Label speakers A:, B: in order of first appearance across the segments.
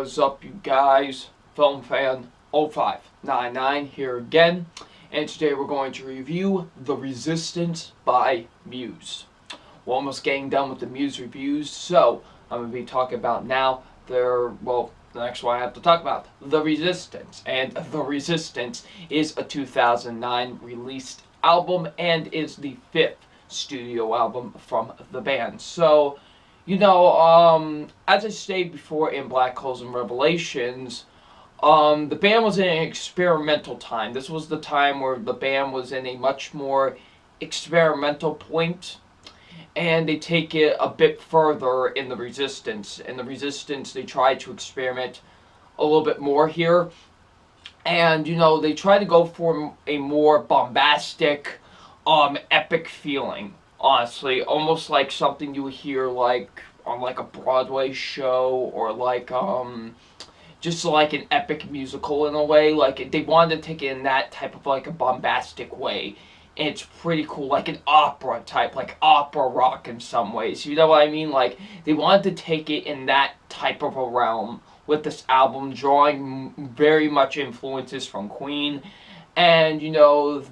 A: What is up, you guys? Film Fan 0599 here again, and today we're going to review The Resistance by Muse. We're almost getting done with the Muse reviews, so I'm going to be talking about now the next one I have to talk about, The Resistance. And The Resistance is a 2009 released album and is the 5th studio album from the band. So, as I stated before in Black Holes and Revelations, the band was in an experimental time. This was the time where the band was in a much more experimental point, and they take it a bit further in The Resistance. In The Resistance, they try to experiment a little bit more here, and, they try to go for a more bombastic, epic feeling. Honestly, almost like something you would hear like on like a Broadway show, or like just like an epic musical in a way. Like they wanted to take it in that type of like a bombastic way. And it's pretty cool, like an opera type, like opera rock in some ways. You know what I mean? Like they wanted to take it in that type of a realm with this album, drawing very much influences from Queen. And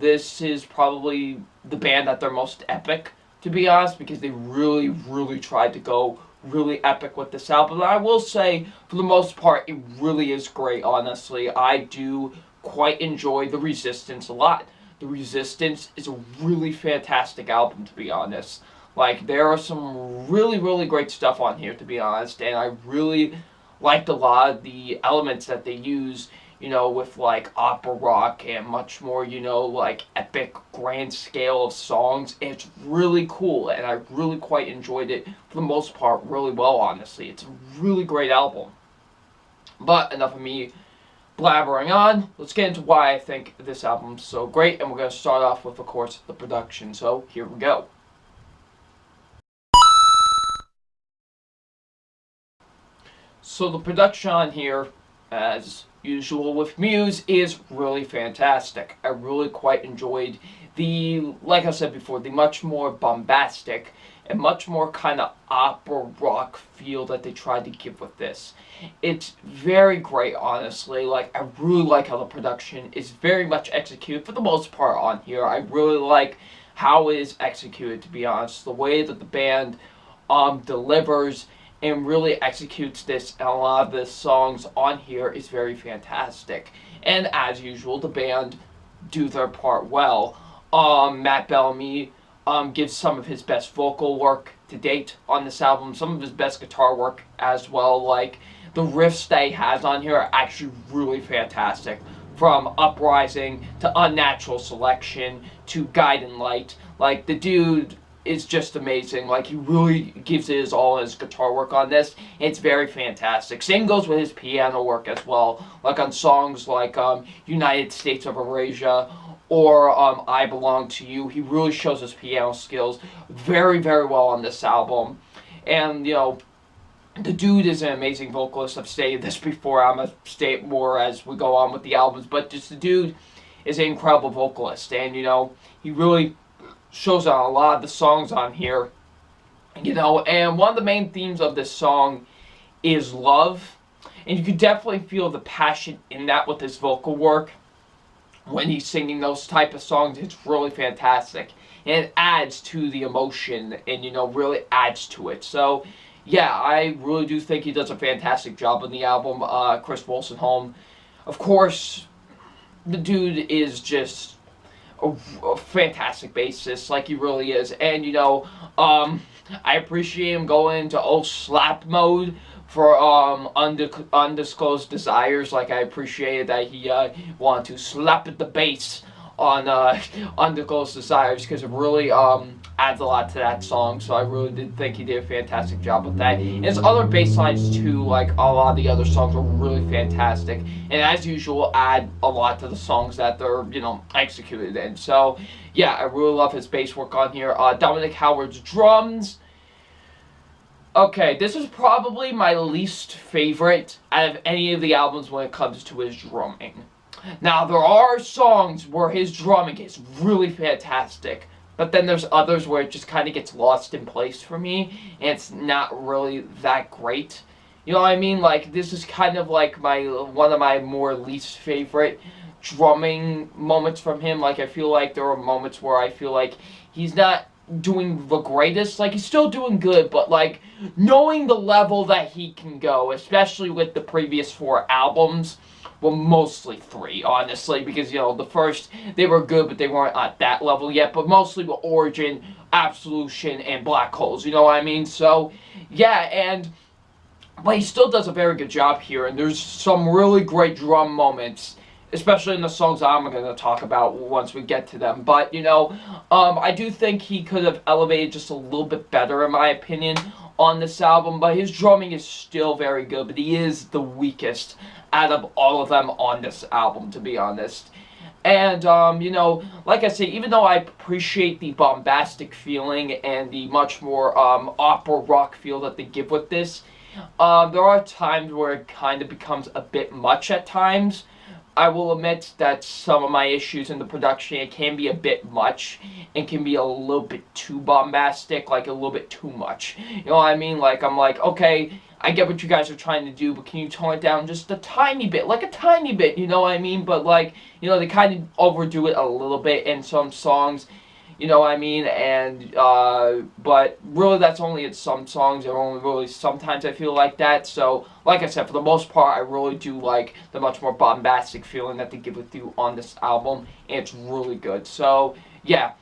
A: this is probably the band at their most epic, to be honest, because they really tried to go really epic with this album. And I will say, for the most part, it really is great, honestly. I do quite enjoy The Resistance a lot. The Resistance is a really fantastic album, to be honest. Like, there are some really great stuff on here, to be honest, and I really liked a lot of the elements that they use, with like opera rock and much more, like epic grand scale of songs. And it's really cool, and I really quite enjoyed it for the most part really well, honestly. It's a really great album. But enough of me blabbering on. Let's get into why I think this album's so great, and we're going to start off with, of course, the production. So here we go. So the production on here, as usual with Muse, is really fantastic. I really quite enjoyed like I said before, the much more bombastic and much more kind of opera rock feel that they tried to give with this. It's very great, honestly. Like, I really like how the production is very much executed for the most part on here. I really like how it is executed, to be honest. The way that the band delivers and really executes this, and a lot of the songs on here is very fantastic. And as usual, the band do their part well. Matt Bellamy gives some of his best vocal work to date on this album, some of his best guitar work as well. Like, the riffs that he has on here are actually really fantastic. From Uprising to Unnatural Selection to Guiding Light. Like, the dude is just amazing. Like, he really gives it his all in his guitar work on this. It's very fantastic. Same goes with his piano work as well. Like on songs like United States of Eurasia or I Belong to You. He really shows his piano skills very well on this album. And, the dude is an amazing vocalist. I've stated this before. I'm going to state more as we go on with the albums. But just the dude is an incredible vocalist. And, he really shows on a lot of the songs on here, and one of the main themes of this song is love, and you can definitely feel the passion in that with his vocal work when he's singing those type of songs. It's really fantastic, and it adds to the emotion, and really adds to it. So yeah, I really do think he does a fantastic job on the album. Chris Wolstenholme, of course, the dude is just a fantastic bassist, like he really is. And I appreciate him going into slap mode for Undisclosed Desires. Like, I appreciated that he wanted to slap at the bass on Undisclosed Desires, because it really adds a lot to that song. So I really did think he did a fantastic job with that. And his other bass lines too, like a lot of the other songs, are really fantastic, and as usual add a lot to the songs that they're executed in. So yeah, I really love his bass work on here. Dominic Howard's drums. Okay, this is probably my least favorite out of any of the albums when it comes to his drumming. Now, there are songs where his drumming is really fantastic, but then there's others where it just kind of gets lost in place for me, and it's not really that great. You know what I mean? Like, this is kind of like one of my more least favorite drumming moments from him. Like, I feel like there are moments where I feel like he's not doing the greatest. Like, he's still doing good, but like, knowing the level that he can go, especially with the previous 4 albums, well, mostly 3, honestly, because, you know, the first, they were good, but they weren't at that level yet, but mostly with Origin, Absolution, and Black Holes, you know what I mean? So, yeah, and but he still does a very good job here, and there's some really great drum moments, especially in the songs I'm going to talk about once we get to them. But, you know, I do think he could have elevated just a little bit better, in my opinion, on this album, but his drumming is still very good, but he is the weakest out of all of them on this album, to be honest. And, you know, like I say, even though I appreciate the bombastic feeling and the much more opera rock feel that they give with this, there are times where it kind of becomes a bit much at times. I will admit that some of my issues in the production, it can be a bit much and can be a little bit too bombastic, like a little bit too much. You know what I mean? Like, I'm like, okay, I get what you guys are trying to do, but can you tone it down just a tiny bit? Like a tiny bit, you know what I mean? But like, you know, they kind of overdo it a little bit in some songs. You know what I mean? And, but really that's only in some songs, or only really sometimes I feel like that. So, like I said, for the most part, I really do like the much more bombastic feeling that they give with you on this album, and it's really good. So, yeah,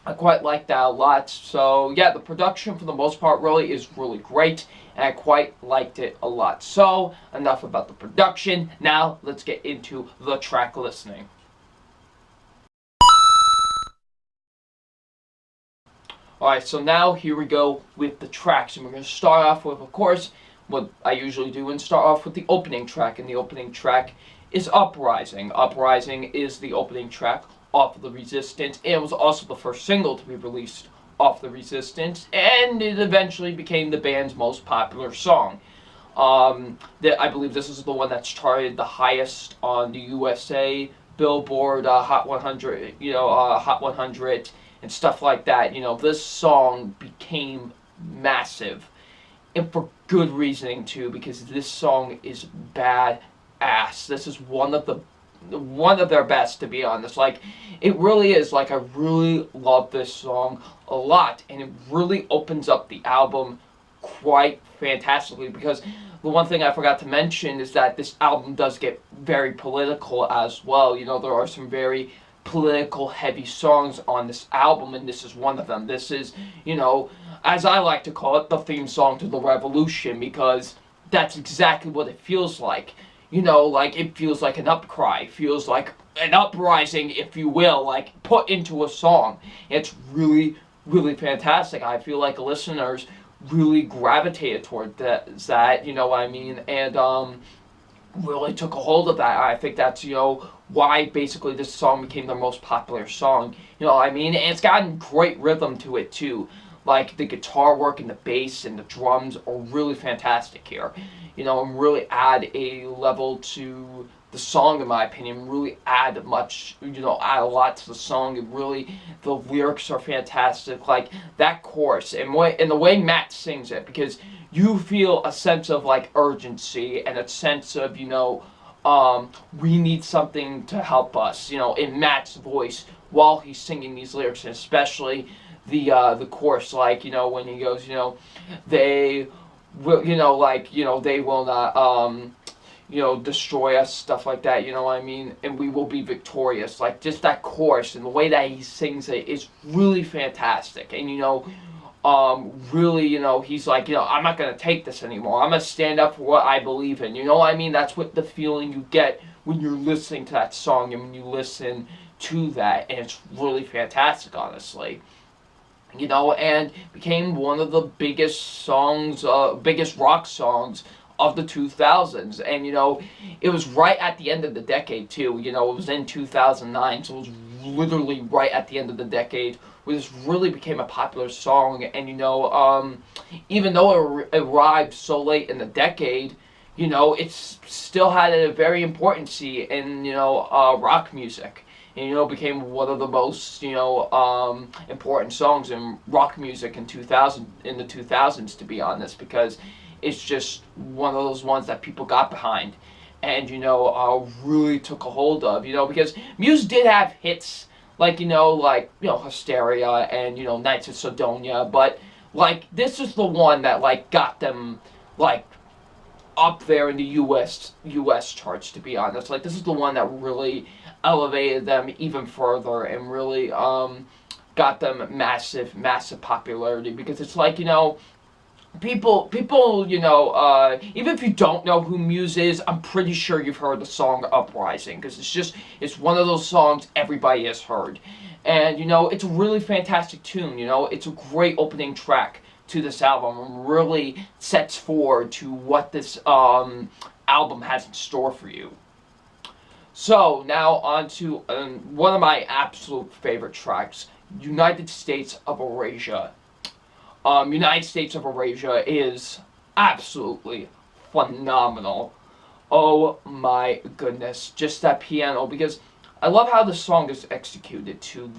A: I quite like that a lot. So, yeah, the production for the most part really is really great, and I quite liked it a lot. So, enough about the production. Now, let's get into the track listening. Alright, so now here we go with the tracks, and we're going to start off with, of course, what I usually do, and start off with the opening track, and the opening track is Uprising. Uprising is the opening track off of The Resistance, and it was also the first single to be released off The Resistance, and it eventually became the band's most popular song. I believe this is the one that's charted the highest on the USA, Billboard, Hot 100, Hot 100, and stuff like that. You know, this song became massive, and for good reasoning too, because this song is badass. This is one of their best, to be honest. Like, it really is. Like, I really love this song a lot, and it really opens up the album quite fantastically, because the one thing I forgot to mention is that this album does get very political as well. You know, there are some very political heavy songs on this album, and this is one of them. This is, you know, as I like to call it, the theme song to the revolution, because that's exactly what it feels like. You know, like, it feels like an upcry, feels like an uprising, if you will, like, put into a song. It's really, really fantastic. I feel like listeners really gravitated toward that, you know what I mean, and really took a hold of that. I think that's, you know, why basically this song became their most popular song, you know what I mean, and it's gotten great rhythm to it too. Like, the guitar work and the bass and the drums are really fantastic here, you know, and really add a level to the song, in my opinion. Really add much, you know, add a lot to the song. It really, the lyrics are fantastic, like that chorus, and the way Matt sings it, because you feel a sense of like urgency and a sense of, you know, we need something to help us, you know, in Matt's voice while he's singing these lyrics, and especially the chorus, like, you know, when he goes, you know, they will, you know, like, you know, they will not, you know, destroy us, stuff like that, you know what I mean, and we will be victorious. Like, just that chorus and the way that he sings it is really fantastic, and, you know, really, you know, he's like, you know, I'm not going to take this anymore. I'm going to stand up for what I believe in. You know what I mean? That's what the feeling you get when you're listening to that song and when you listen to that. And it's really fantastic, honestly. You know, and became one of the biggest songs, biggest rock songs of the 2000s. And, you know, it was right at the end of the decade, too. You know, it was in 2009, so it was literally right at the end of the decade, where this really became a popular song. And, you know, even though it arrived so late in the decade, you know, it's still had a very importancy in, you know, rock music. And, you know, became one of the most, you know, important songs in rock music in the 2000s, to be honest, because it's just one of those ones that people got behind, and really took a hold of. Because Muse did have hits like Hysteria and Nights of Sidonia, but like this is the one that like got them like up there in the US charts, to be honest. Like this is the one that really elevated them even further and really got them massive popularity, because it's like people even if you don't know who Muse is, I'm pretty sure you've heard the song Uprising, because it's one of those songs everybody has heard. And it's a really fantastic tune. It's a great opening track to this album, and really sets forward to what this album has in store for you. So now on to one of my absolute favorite tracks, United States of Eurasia. United States of Eurasia is absolutely phenomenal. Oh my goodness, just that piano, because I love how the song is executed too.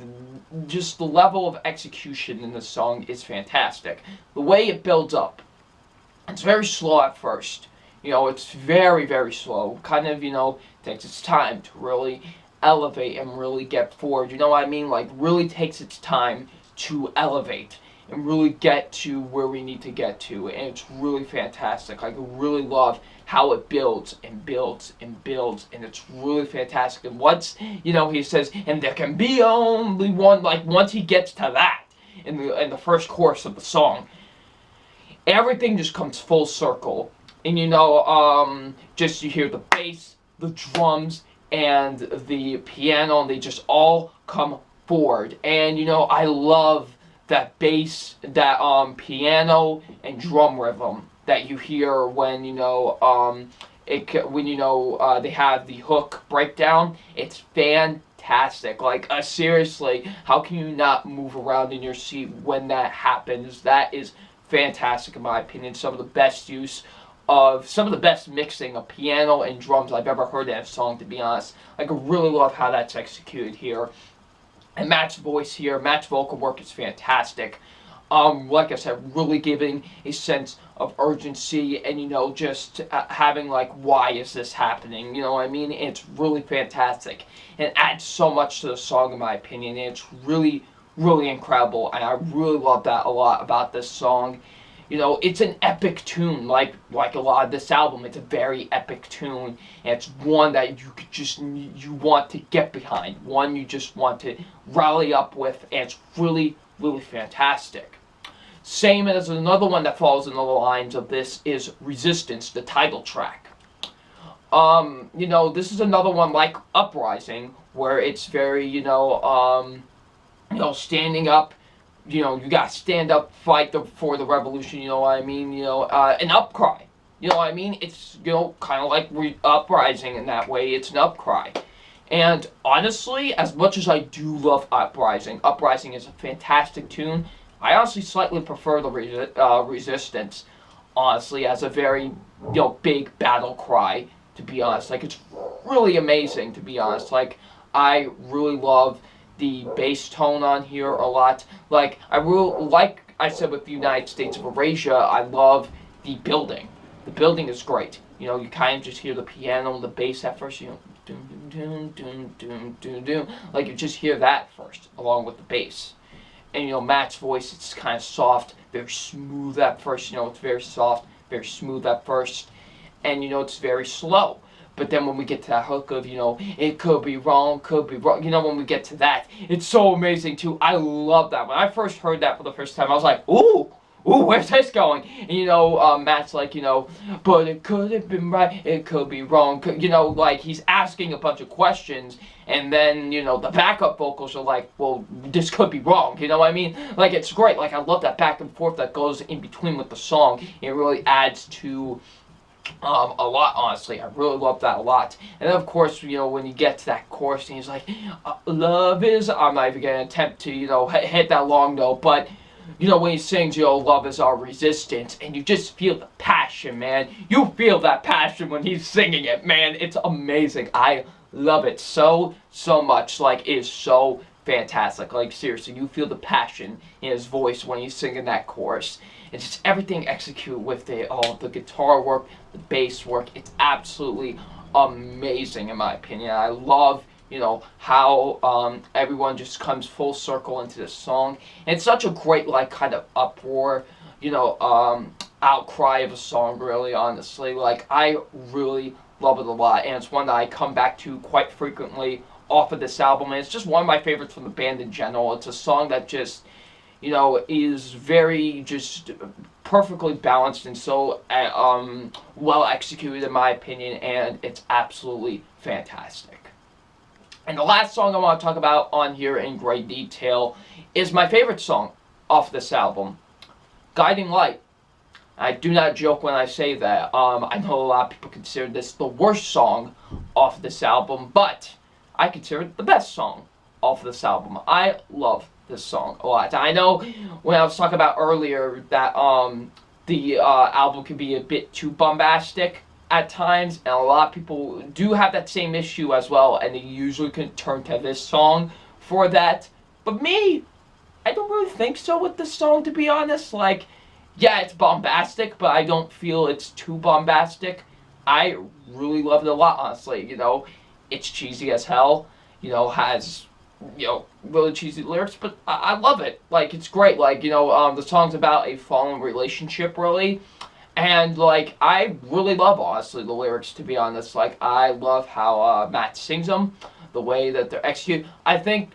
A: Just the level of execution in the song is fantastic. The way it builds up, it's very slow at first. It's very, very slow. Kind of, takes its time to really elevate and really get forward. You know what I mean? Like, really takes its time to elevate and really get to where we need to get to. And it's really fantastic. Like, I really love how it builds and builds and builds, and it's really fantastic. And once, he says, and there can be only one, like, once he gets to that in the first chorus of the song, everything just comes full circle. And just you hear the bass, the drums, and the piano, and they just all come forward. And I love that bass, that piano and drum rhythm that you hear when they have the hook breakdown. It's fantastic. Like, seriously, how can you not move around in your seat when that happens? That is fantastic in my opinion. Some of the best mixing of piano and drums I've ever heard in a song, to be honest. Like, I really love how that's executed here. And Matt's voice here, Matt's vocal work is fantastic. Like I said, really giving a sense of urgency and, just having like, why is this happening? You know what I mean? And it's really fantastic. And it adds so much to the song, in my opinion. And it's really, really incredible. And I really love that a lot about this song. It's an epic tune, like a lot of this album. It's a very epic tune, and it's one that you want to get behind, one you just want to rally up with, and it's really, really fantastic. Same as another one that falls in the lines of this is Resistance, the title track. This is another one like Uprising, where it's very, standing up. You gotta stand up, fight for the revolution, you know what I mean? An upcry. You know what I mean? It's, kind of like Uprising in that way. It's an upcry. And honestly, as much as I do love Uprising is a fantastic tune. I honestly slightly prefer the Resistance, honestly, as a very, big battle cry, to be honest. Like, it's really amazing, to be honest. Like, I really love the bass tone on here a lot. Like, like I said with the United States of Eurasia, I love the building. The building is great. You kind of just hear the piano and the bass at first, doom, doom, doom, doom, doom, doom. Like, you just hear that first, along with the bass. And, Matt's voice, it's kind of soft, very smooth at first. It's very soft, very smooth at first. And, it's very slow. But then when we get to that hook of, it could be wrong, when we get to that, it's so amazing too. I love that. When I first heard that for the first time, I was like, ooh, where's this going? And, Matt's like, but it could have been right, it could be wrong. Like, he's asking a bunch of questions, and then, the backup vocals are like, well, this could be wrong, you know what I mean? Like, it's great. Like, I love that back and forth that goes in between with the song. It really adds to a lot, honestly. I really love that a lot. And then, of course, when you get to that chorus and he's like, love is, I'm not even gonna attempt to, hit that long note, but when he sings, love is our resistance, and you just feel the passion, man. You feel that passion when he's singing it, man. It's amazing. I love it so much. Like, it is so fantastic. Like, seriously, you feel the passion in his voice when he's singing that chorus. It's just everything executed with the guitar work, the bass work. It's absolutely amazing in my opinion. I love, how everyone just comes full circle into this song. And it's such a great, like, kind of uproar, outcry of a song, really, honestly. Like, I really love it a lot, and it's one that I come back to quite frequently off of this album, and it's just one of my favorites from the band in general. It's a song that just, is very just perfectly balanced and so well executed in my opinion, and it's absolutely fantastic. And the last song I want to talk about on here in great detail is my favorite song off this album, Guiding Light. I do not joke when I say that. I know a lot of people consider this the worst song off this album, but I consider it the best song off this album. I love this song a lot. I know when I was talking about earlier that the album can be a bit too bombastic at times, and a lot of people do have that same issue as well, and they usually can turn to this song for that. But me, I don't really think so with this song, to be honest. Like, yeah, it's bombastic, but I don't feel it's too bombastic. I really love it a lot, honestly. It's cheesy as hell, has, really cheesy lyrics, but I love it. Like, it's great. Like, the song's about a fallen relationship, really. And, like, I really love, honestly, the lyrics, to be honest. Like, I love how Matt sings them, the way that they're executed. I think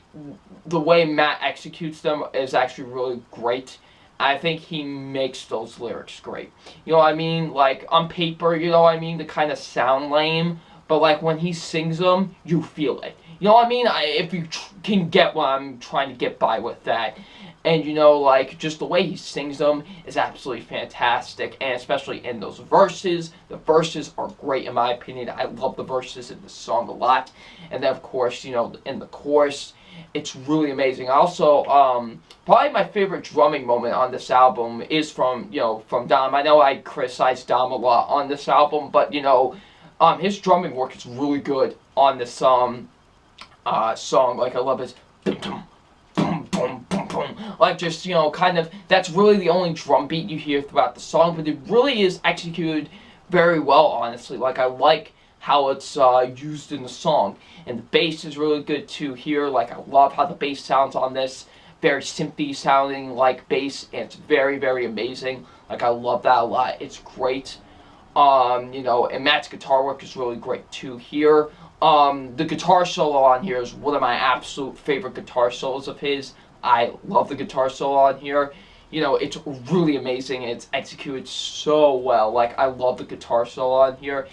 A: the way Matt executes them is actually really great. I think he makes those lyrics great. You know what I mean? Like, on paper, they kind of sound lame, but, like, when he sings them, you feel it. You know what I mean? If you can get what I'm trying to get by with that. And, like, just the way he sings them is absolutely fantastic. And especially in those verses. The verses are great, in my opinion. I love the verses in this song a lot. And then, of course, in the chorus, it's really amazing. Also, probably my favorite drumming moment on this album is from Dom. I know I criticized Dom a lot on this album, but, his drumming work is really good on this song. Like, I love his boom, boom, boom, boom, boom, boom. Like, just, kind of, that's really the only drum beat you hear throughout the song, but it really is executed very well, honestly. Like, I like how it's used in the song. And the bass is really good too here. Like, I love how the bass sounds on this. Very synthy sounding like bass, and it's very, very amazing. Like, I love that a lot. It's great. And Matt's guitar work is really great too here. The guitar solo on here is one of my absolute favorite guitar solos of his. I love the guitar solo on here. It's really amazing, and it's executed so well. Like, I love the guitar solo on here.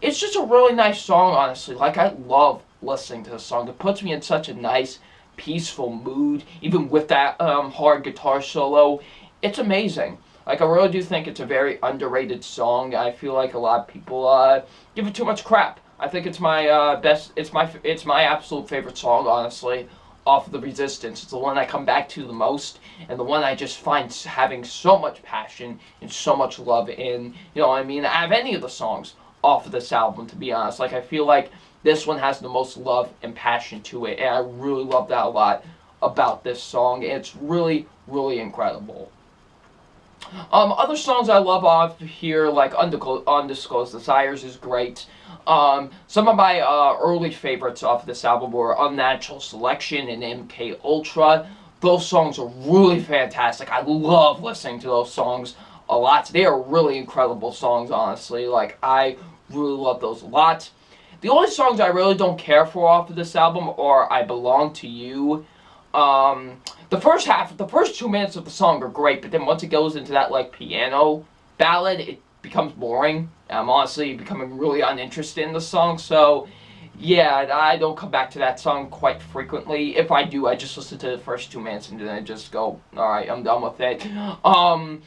A: It's just a really nice song, honestly. Like, I love listening to the song. It puts me in such a nice, peaceful mood, even with that hard guitar solo. It's amazing. Like, I really do think it's a very underrated song. I feel like a lot of people give it too much crap. I think it's my it's my absolute favorite song, honestly, off of The Resistance. It's the one I come back to the most, and the one I just find having so much passion and so much love in. I have any of the songs off of this album, to be honest. Like, I feel like this one has the most love and passion to it, and I really love that a lot about this song. It's really, really incredible. Other songs I love off here, like Undisclosed Desires is great. Some of my early favorites off of this album were Unnatural Selection and MK Ultra. Those songs are really fantastic. I love listening to those songs a lot. They are really incredible songs, honestly. Like, I really love those a lot. The only songs I really don't care for off of this album are I Belong to You. The first 2 minutes of the song are great, but then once it goes into that, like, piano ballad, it becomes boring. I'm honestly becoming really uninterested in the song, so yeah, I don't come back to that song quite frequently. If I do, I just listen to the first 2 minutes and then I just go, alright, I'm done with it. And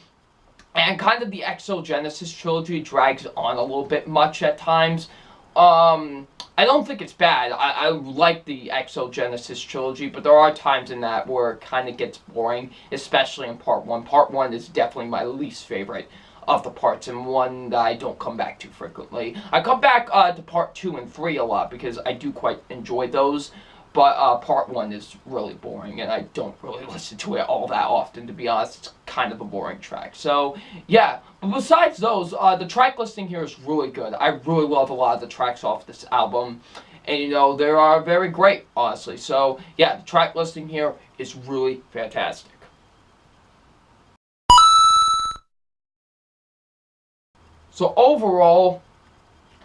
A: kind of the Exogenesis trilogy drags on a little bit much at times. I don't think it's bad. I like the Exogenesis trilogy, but there are times in that where it kind of gets boring, especially in Part 1. Part 1 is definitely my least favorite of the parts, and one that I don't come back to frequently. I come back to Part 2 and 3 a lot because I do quite enjoy those, But part 1 is really boring, and I don't really listen to it all that often, to be honest. It's kind of a boring track. So, yeah. But besides those, the track listing here is really good. I really love a lot of the tracks off this album. And, you know, they are very great, honestly. So, yeah, the track listing here is really fantastic. So, overall,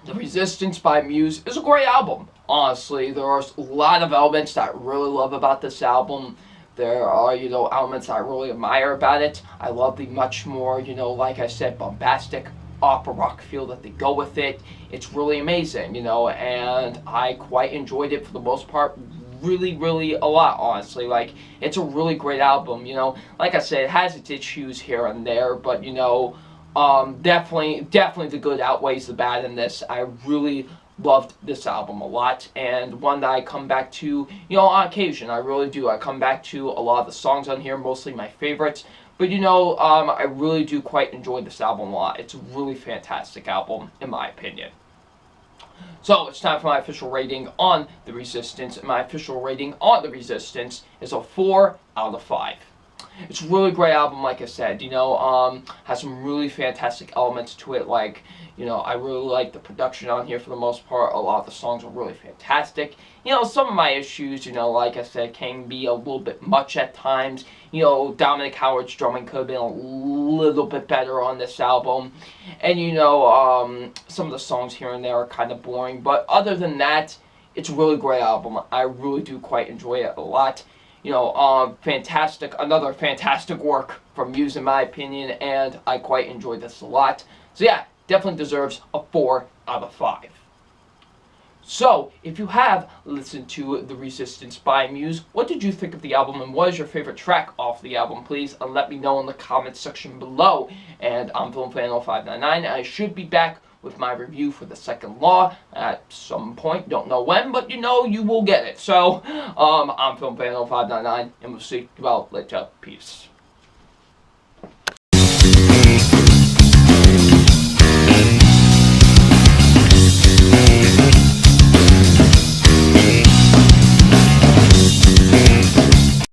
A: The Resistance by Muse is a great album. Honestly, there are a lot of elements that I really love about this album. There are, you know, elements I really admire about it. I love the much more, you know, like I said, bombastic opera rock feel that they go with it. It's really amazing, you know, and I quite enjoyed it for the most part. Really, really a lot, honestly. Like, it's a really great album, you know. Like I said, it has its issues here and there, but, you know, definitely the good outweighs the bad in this. I really loved this album a lot, and one that I come back to, you know, on occasion. I really do. I come back to a lot of the songs on here, mostly my favorites. But, you know, I really do quite enjoy this album a lot. It's a really fantastic album, in my opinion. So, it's time for my official rating on The Resistance. And my official rating on The Resistance is a 4 out of 5. It's a really great album, like I said, you know, has some really fantastic elements to it, like, you know, I really like the production on here for the most part. A lot of the songs are really fantastic. You know, some of my issues, you know, like I said, can be a little bit much at times. You know, Dominic Howard's drumming could have been a little bit better on this album. And, you know, some of the songs here and there are kind of boring, but other than that, it's a really great album. I really do quite enjoy it a lot. You know, another fantastic work from Muse in my opinion, and I quite enjoyed this a lot. So yeah, definitely deserves a 4 out of 5. So, if you have listened to The Resistance by Muse, what did you think of the album, and what is your favorite track off the album? Please let me know in the comments section below. And I'm FilmFan0599, and I should be back with my review for The Second Law at some point. Don't know when, but you know you will get it. So, I'm FilmFan0599, and we'll see you all later. Peace.